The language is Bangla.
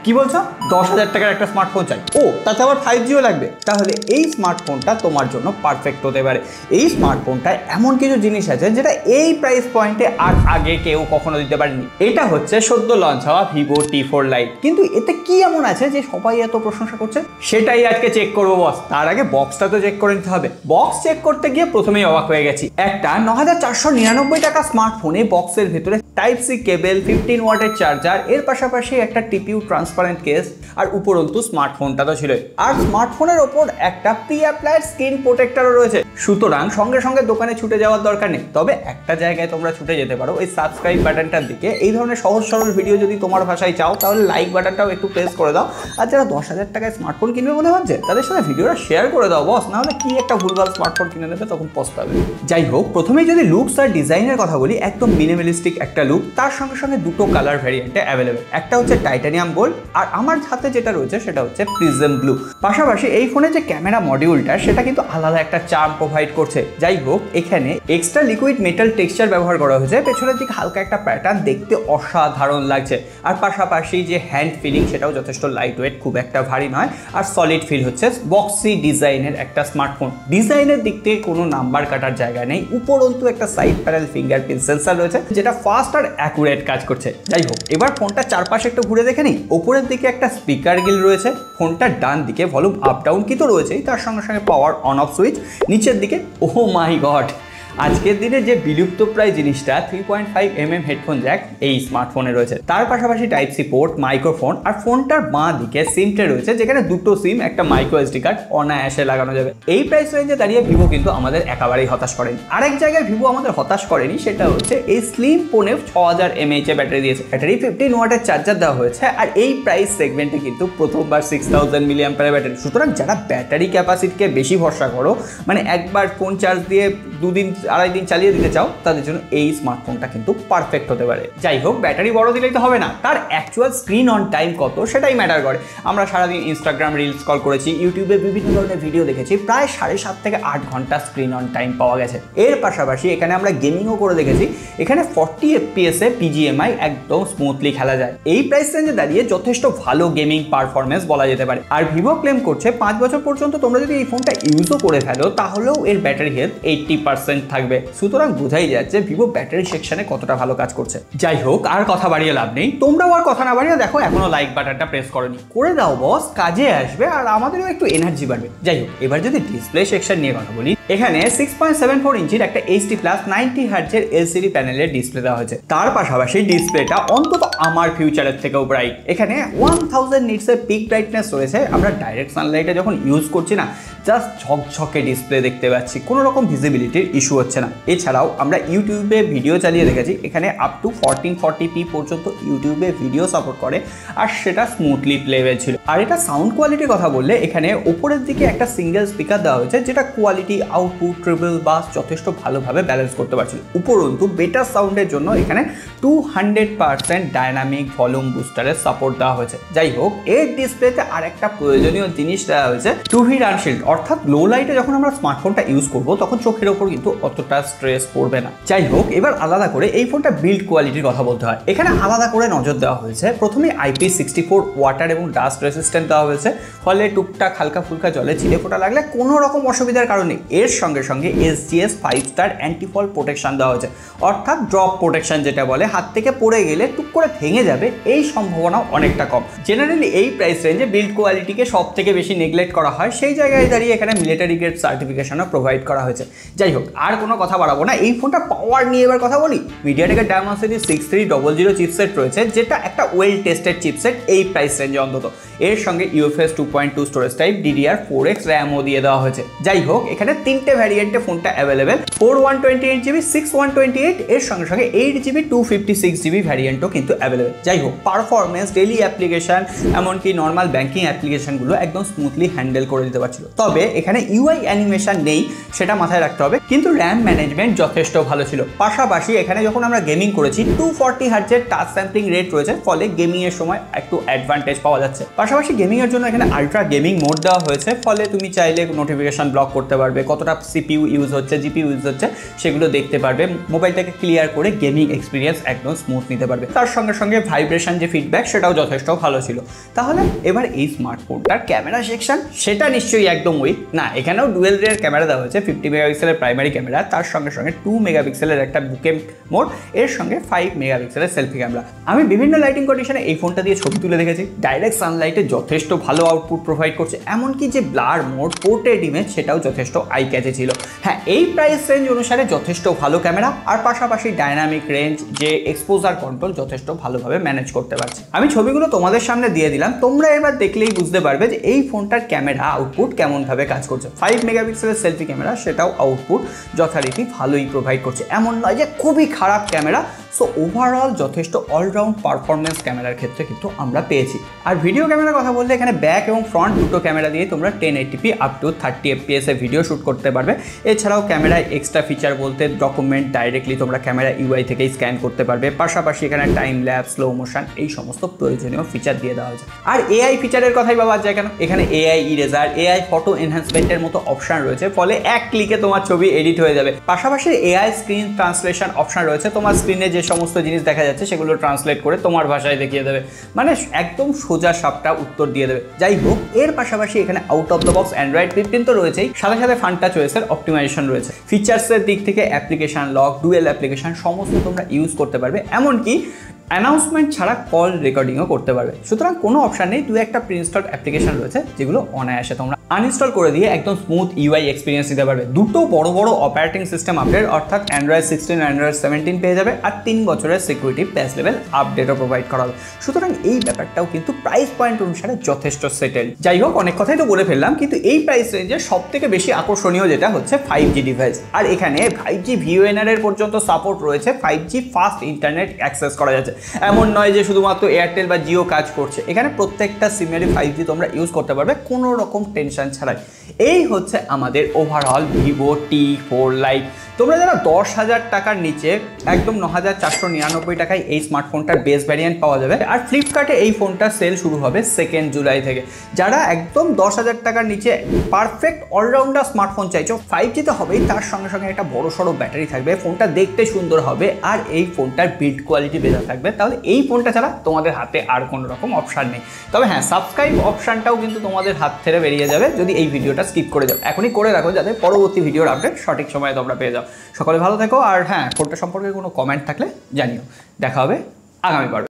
কি বলছো 10,000 টাকার একটা স্মার্টফোন চাই? ও তাতে আবার 5Gও লাগবে? তাহলে এই স্মার্টফোনটা তোমার জন্য পারফেক্ট হতে পারে। এই স্মার্টফোনটায় এমন কিছু জিনিস আছে যেটা এই প্রাইস পয়েন্টে আর আগে কেউ কখনো দিতে পারেনি। এটা হচ্ছে সদ্য লঞ্চ হওয়া ভিভো T4 Lite। কিন্তু এতে কি এমন আছে যে সবাই এত প্রশংসা করছে? সেটাই আজকে চেক করবো বস। তার আগে বক্সটা তো চেক করে নিতে হবে। বক্স চেক করতে গিয়ে প্রথমেই অবাক হয়ে গেছি। একটা 9,499 টাকা স্মার্টফোনে বক্সের ভেতরে Type-C কেবল, 15 ওয়াটের চার্জার, এর পাশাপাশি একটা টিপিউ ট্রান্সপারেন্ট কেস, আর উপরন্তু স্মার্টফোনটা তো ছিল। আর স্মার্টফোনের ওপর একটা প্রি অ্যাপ্লাইড স্ক্রিন প্রোটেক্টরও রয়েছে। সুতরাং সঙ্গে সঙ্গে দোকানে ছুটে যাওয়ার দরকার নেই। তবে একটা জায়গায় তোমরা ছুটে যেতে পারো, ওই সাবস্ক্রাইব বাটনটার দিকে। এই ধরনের সহজ সরল ভিডিও যদি তোমার ভাষায় চাও তাহলে লাইক বাটনটাও একটু প্রেস করে দাও। আর যারা 10,000 টাকায় স্মার্টফোন কিনবে বলে ভাবছে তাদের সাথে ভিডিওটা শেয়ার করে দাও বস, নাহলে কি একটা ভুলভাল স্মার্টফোন কিনে নেবে, তখন পস্তাবে। যাই হোক, প্রথমেই যদি লুকস আর ডিজাইনের কথা বলি, একদম মিনিমালিস্টিক একটা লুক। তার সঙ্গে সঙ্গে দুটো কালার ভ্যারিয়েন্টে অ্যাভেলেবেল। একটা হচ্ছে টাইটানিয়াম গোল্ড, আর আমার হাতে যেটা রয়েছে সেটা হচ্ছে প্রিজম ব্লু। পাশাপাশি এই ফোনে যে ক্যামেরা মডিউলটা সেটা কিন্তু আলাদা একটা চার্ম প্রোভাইড করছে। যাই হোক, এখানে এক্সট্রা লিকুইড মেটাল টেক্সচার ব্যবহার করা হয়েছে। পেছনের দিকে হালকা একটা প্যাটার্ন, দেখতে অসাধারণ লাগছে। আর পাশাপাশি যে হ্যান্ড ফিলিং সেটাও যথেষ্ট লাইট ওয়েট, খুব একটা ভারী নয়, আর সলিড ফিল হচ্ছে। বক্সি ডিজাইনের একটা স্মার্টফোন। ডিজাইনের দিক থেকে কোনো নাম্বার কাটার জায়গা নেই। উপরন্তু একটা সাইড প্যানেল ফিঙ্গারপ্রিন্ট সেন্সর রয়েছে যেটা ফাস্ট আর অ্যাকুরেট কাজ করছে। যাই হোক, এবার ফোনটা চারপাশে একটু ঘুরে দেখে নিই। ওপরের দিকে একটা স্পিকার গিল রয়েছে, ফোনটার ডান দিকে ভলিউম আপ ডাউন কি তো রয়েছেই, তার সঙ্গে সঙ্গে পাওয়ার অন অফ সুইচ। নিচের দিকে ওহ মাই গড, আজকের দিনে যে বিলুপ্ত প্রায় জিনিসটা 3.5mm হেডফোন জ্যাক এই স্মার্টফোনে রয়েছে। তার পাশাপাশি Type-C পোর্ট, মাইক্রোফোন, আর ফোনটার বাঁ দিকে সিম ট্রে রয়েছে যেখানে দুটো সিম, একটা মাইক্রো SD কার্ড অনায়াসে লাগানো যাবে। এই প্রাইস রেঞ্জে দাঁড়িয়ে ভিভো কিন্তু আমাদের একেবারেই হতাশ করেনি। আরেক জায়গায় ভিভো আমাদের হতাশ করেনি, সেটা হচ্ছে এই স্লিম ফোনে 6000 mAh ব্যাটারি দিয়েছে। ব্যাটারি 15 ওয়াটের চার্জার দেওয়া হয়েছে। আর এই প্রাইস সেগমেন্টে কিন্তু প্রথমবার 6000 mAh ব্যাটারি। সুতরাং যারা ব্যাটারি ক্যাপাসিটিকে বেশি ভরসা করো, মানে একবার ফোন চার্জ দিয়ে 2-2.5 দিন চালিয়ে দিতে চাও, তাদের জন্য এই স্মার্টফোনটা কিন্তু পারফেক্ট হতে পারে। যাই হোক, ব্যাটারি বড় দিলেই তো হবে না, তার অ্যাকচুয়াল স্ক্রিন অন টাইম কত সেটাই ম্যাটার করে। আমরা সারাদিন ইনস্টাগ্রাম রিলস স্ক্রল করেছি, ইউটিউবে বিভিন্ন ধরনের ভিডিও দেখেছি, প্রায় 7.5 থেকে 8 ঘন্টা স্ক্রিন অন টাইম পাওয়া গেছে। এর পাশাপাশি এখানে আমরা গেমিংও করে দেখেছি। এখানে 40 FPS এ PGMI একদম স্মুথলি খেলা যায়। এই প্রাইস রেঞ্জে দাঁড়িয়ে যথেষ্ট ভালো গেমিং পারফরমেন্স বলা যেতে পারে। আর ভিভো ক্লেম করছে 5 বছর পর্যন্ত তোমরা যদি এই ফোনটা ইউজও করে ফেলো তাহলেও এর ব্যাটারি হেলথ 80% থাকবে। সুতরাং বোঝাই যাচ্ছে ভিভো ব্যাটারি সেকশনে কতটা ভালো কাজ করছে। যাই হোক, আর কথা বাড়িয়ে লাভ নেই। তোমরাও আর কথা না বাড়িয়ে দেখো এখনো লাইক বাটনটা প্রেস করোনি, করে দাও বস, কাজে আসবে আর আমাদেরও একটু এনার্জি বাড়বে। যাই হোক, এবার যদি ডিসপ্লে সেকশন নিয়ে কথা বলি, এখানে 6.74 ইঞ্চির একটা HD+ 90Hz LCD প্যানেলের ডিসপ্লে দেওয়া হয়েছে। তার পাশাপাশি ডিসপ্লেটা অন্তত আমার ফিউচারের থেকেও ব্রাইট। এখানে 1000 নিটসের পিক ব্রাইটনেস রয়েছে। আমরা ডাইরেক্ট সানলাইটে যখন ইউজ করছি না, জাস্ট ঝকঝকে ডিসপ্লে দেখতে পাচ্ছি, কোনো রকম ভিজিবিলিটির ইস্যু হচ্ছে না। এছাড়াও আমরা ইউটিউবে ভিডিও চালিয়ে দেখেছি, এখানে আপ টু 1440p পর্যন্ত ইউটিউবে ভিডিও সাপোর্ট করে, আর সেটা স্মুথলি প্লেবেল ছিল। আর এটা সাউন্ড কোয়ালিটির কথা বললে, এখানে ওপরের দিকে একটা সিঙ্গেল স্পিকার দেওয়া হয়েছে যেটা কোয়ালিটি, আউটপুট, ট্রিপল বাস যথেষ্ট ভালোভাবে ব্যালেন্স করতে পারছিল। উপরন্তু বেটার সাউন্ডের জন্য এখানে 200% ডায়নামিক ভলিউম বুস্টারের সাপোর্ট দেওয়া হয়েছে। যাই হোক, এর ডিসপ্লেতে আর একটা প্রয়োজনীয় জিনিস দেওয়া হয়েছে, UV রানশিল্ড। অর্থাৎ লো লাইটে যখন আমরা স্মার্টফোনটা ইউজ করব তখন চোখের ওপর কিন্তু অতটা স্ট্রেস পড়বে না। যাই হোক, এবার আলাদা করে এই ফোনটা বিল্ড কোয়ালিটির কথা বলতে হয়। এখানে আলাদা করে নজর দেওয়া হয়েছে। প্রথমে IP64 ওয়াটার এবং ডাস্ট রেসিস্ট্যান্ট দেওয়া হয়েছে, ফলে টুকটাক হালকা ফুলকা জলে ছিটে ফোটা লাগলে কোনো রকম অসুবিধার কারণে এর সঙ্গে সঙ্গে SGS 5 স্টার অ্যান্টিফল প্রোটেকশন দেওয়া হয়েছে। অর্থাৎ ড্রপ প্রোটেকশন যেটা বলে, হাত থেকে পড়ে গেলে টুক করে ভেঙে যাবে এই সম্ভাবনাও অনেকটা কম। জেনারেলি এই প্রাইস রেঞ্জে বিল্ড কোয়ালিটিকে সব থেকে বেশি নেগলেক্ট করা হয়, সেই জায়গায় দাঁড়িয়ে এখানে মিলিটারি গ্রেড সার্টিফিকেশনও প্রোভাইড করা হয়েছে। যাই হোক, আর কোনো কথা বাড়াবো না, এই ফোনটা পাওয়ার নিয়ে এবার কথা বলি। মিডিয়াটেকের Dimensity 6300 চিপসেট রয়েছে, যেটা একটা ওয়েল টেস্টেড চিপসেট এই প্রাইস রেঞ্জে অন্তত। এর সঙ্গে UFS 2.2 স্টোরেজ টাইপ, DDR4X র্যামও দিয়ে দেওয়া হয়েছে। যাই হোক, এখানে 3টে ভ্যারিয়েন্টে ফোনটা অ্যাভেলেবেল, 4 128GB, 6 128, এর সঙ্গে সঙ্গে 8GB 256GB ভ্যারিয়েন্টও কিন্তু অ্যাভেলেবেল। যাই হোক, পারফরমেন্স, ডেইলি অ্যাপ্লিকেশন, এমনকি নর্মাল ব্যাঙ্কিং অ্যাপ্লিকেশনগুলো একদম স্মুথলি হ্যান্ডেল করে দিতে পারছিল। তবে এখানে UI অ্যানিমেশন নেই, সেটা মাথায় রাখতে হবে, কিন্তু র্যাম ম্যানেজমেন্ট যথেষ্ট ভালো ছিল। পাশাপাশি এখানে যখন আমরা গেমিং করেছি 240Hz টাচ স্যাম্পলিং রেট রয়েছে, ফলে গেমিং এর সময় একটু অ্যাডভান্টেজ পাওয়া যাচ্ছে। পাশাপাশি গেমিং এর জন্য এখানে আলট্রা গেমিং মোড দেওয়া হয়েছে, ফলে তুমি চাইলে নোটিফিকেশন ব্লক করতে পারবে, কত কতটা সিপিইউ ইউজ হচ্ছে, জিপিইউ ইউজ হচ্ছে সেগুলো দেখতে পারবে। মোবাইলটাকে ক্লিয়ার করে গেমিং এক্সপিরিয়েন্স একদম স্মুথ নিতে পারবে। তার সঙ্গে সঙ্গে ভাইব্রেশন যে ফিডব্যাক সেটাও যথেষ্ট ভালো ছিল। তাহলে এবার এই স্মার্টফোনটার ক্যামেরা সেকশন সেটা নিশ্চয়ই একদম উইক না। এখানেও ডুয়েল রিয়ার ক্যামেরা দেওয়া হয়েছে, 50 মেগাপিক্সেলের প্রাইমারি ক্যামেরা, তার সঙ্গে সঙ্গে 2 মেগাপিক্সেলের একটা বুকে মোড, এর সঙ্গে 5 মেগাপিক্সেলের সেলফি ক্যামেরা। আমি বিভিন্ন লাইটিং কন্ডিশনে এই ফোনটা দিয়ে ছবি তুলে দেখেছি, ডাইরেক্ট সানলাইটে যথেষ্ট ভালো আউটপুট প্রোভাইড করছে। এমনকি যে ব্লার মোড, পোর্ট্রেট ইমেজ সেটাও যথেষ্ট আই ক্যাচে ছিল। হ্যাঁ, এই প্রাইস রেঞ্জ অনুসারে যথেষ্ট ভালো ক্যামেরা, আর পাশাপাশি ডাইনামিক রেঞ্জ যে এক্সপোজার কন্ট্রোল যথেষ্ট ভালোভাবে ম্যানেজ করতে পারছে। আমি ছবিগুলো তোমাদের সামনে দিয়ে দিলাম, তোমরা এবার দেখলেই বুঝতে পারবে যে এই ফোনটার ক্যামেরা আউটপুট কেমনভাবে কাজ করছে। 5 মেগাপিক্সেলের সেলফি ক্যামেরা, সেটাও আউটপুট যথারীতি ভালোই প্রোভাইড করছে, এমন নয় যে খুবই খারাপ ক্যামেরা। সো ওভারঅল যথেষ্ট অলরাউন্ড পারফরমেন্স ক্যামেরার ক্ষেত্রে কিন্তু আমরা পেয়েছি। আর ভিডিও ক্যামেরার কথা বললে এখানে ব্যাক এবং ফ্রন্ট দুটো ক্যামেরা দিয়ে তোমরা 1080p up to 30 fps A video shoot করতে পারবে। এছাড়াও ক্যামেরায় এক্সট্রা ফিচার বলতে ডকুমেন্ট ডাইরেক্টলি তোমরা ক্যামেরা ইউআই থেকেই স্ক্যান করতে পারবে। পাশাপাশি এখানে টাইম ল্যাপস, স্লো মোশন এই সমস্ত প্রয়োজনীয় ফিচার দিয়ে দেওয়া হয়েছে। আর এআই ফিচারের কথাই বাবা যায় কেন, এখানে এআই ইরেজার, এআই ফটো এনহ্যান্সমেন্টের মতো অপশন রয়েছে, ফলে এক ক্লিকে তোমার ছবি এডিট হয়ে যাবে। পাশাপাশি এআই স্ক্রিন ট্রান্সলেশন অপশন রয়েছে, তোমার স্ক্রিনে যে সমস্ত জিনিস দেখা যাচ্ছে সেগুলো ট্রান্সলেট করে তোমার ভাষায় দেখিয়ে দেবে, মানে একদম সোজা সাপটা উত্তর দিয়ে দেবে। যাই হোক, এর পাশাপাশি এখানে out of the box Android 15 তো রয়েছেই, সাথে সাথে ফান টাচ ওএসের অপটিমাইজেশন রয়েছে। ফিচার্সের দিক থেকে অ্যাপ্লিকেশন লক, ডুয়েল অ্যাপ্লিকেশন সমস্ত তোমরা ইউজ করতে পারবে, এমনকি অ্যানাউন্সমেন্ট ছাড়া কল রেকর্ডিংও করতে পারবে। সুতরাং কোনো অপশন নেই, দু একটা প্রিইনস্টলড অ্যাপ্লিকেশন রয়েছে যেগুলো অনায়াসে তোমরা আনইনস্টল করে দিয়ে একদম স্মুথ ইউআই এক্সপিরিয়েন্স দিতে পারবে। দুটো বড় বড় অপারেটিং সিস্টেম আপডেট, অর্থাৎ অ্যান্ড্রয়েড 16, অ্যান্ড্রয়েড 17 পেয়ে যাবে, আর 3 বছরের সিকিউরিটি প্যাচ লেভেল আপডেটও প্রোভাইড করা হবে। সুতরাং এই ব্যাপারটাও কিন্তু প্রাইস পয়েন্ট অনুসারে যথেষ্ট সেটেল। যাই হোক, অনেক কথাই তো বলে ফেললাম, কিন্তু এই প্রাইস রেঞ্জে সব থেকে বেশি আকর্ষণীয় যেটা হচ্ছে 5G ডিভাইস। আর এখানে 5G VoNR এর পর্যন্ত সাপোর্ট রয়েছে, 5G ফাস্ট ইন্টারনেট অ্যাক্সেস করা যাচ্ছে। এমন নয় যে শুধুমাত্র এয়ারটেল বা জিও কাজ করছে, এখানে প্রত্যেকটা সিমেরই 5G তোমরা ইউজ করতে পারবে কোনো রকম টেনশন ছাড়াই। এই হচ্ছে আমাদের ওভারঅল ভিভো T4 লাইট। তোমরা যারা 10,000 টাকার নিচে একদম 9,499 টাকায় এই স্মার্টফোনটার বেস ভ্যারিয়েন্ট পাওয়া যাবে। আর ফ্লিপকার্টে এই ফোনটা সেল শুরু হবে 2 জুলাই থেকে। যারা একদম 10,000 টাকার নিচে পারফেক্ট অলরাউন্ডার স্মার্টফোন চাইছো, 5G তো হবেই, তার সঙ্গে সঙ্গে একটা বড় সড়ো ব্যাটারি থাকবে, ফোনটা দেখতে সুন্দর হবে, আর এই ফোনটার বিল্ড কোয়ালিটি বেটার থাকবে, তাহলে এই ফোনটা ছাড়া তোমাদের হাতে আর কোনো রকম অপশান নেই। তবে হ্যাঁ, সাবস্ক্রাইব অপশানটাও কিন্তু তোমাদের হাত থেকে বেরিয়ে যাবে যদি এই ভিডিওটা স্কিপ করে যাও। এখনই করে রাখো যাতে পরবর্তী ভিডিওর আপডেট সঠিক সময়ে তোমরা পেয়ে যাও। সকলে ভালো থেকো, আর হ্যাঁ, ফোনটা সম্পর্কে কোনো কমেন্ট থাকলে জানিও। দেখা হবে আগামী পর্বে।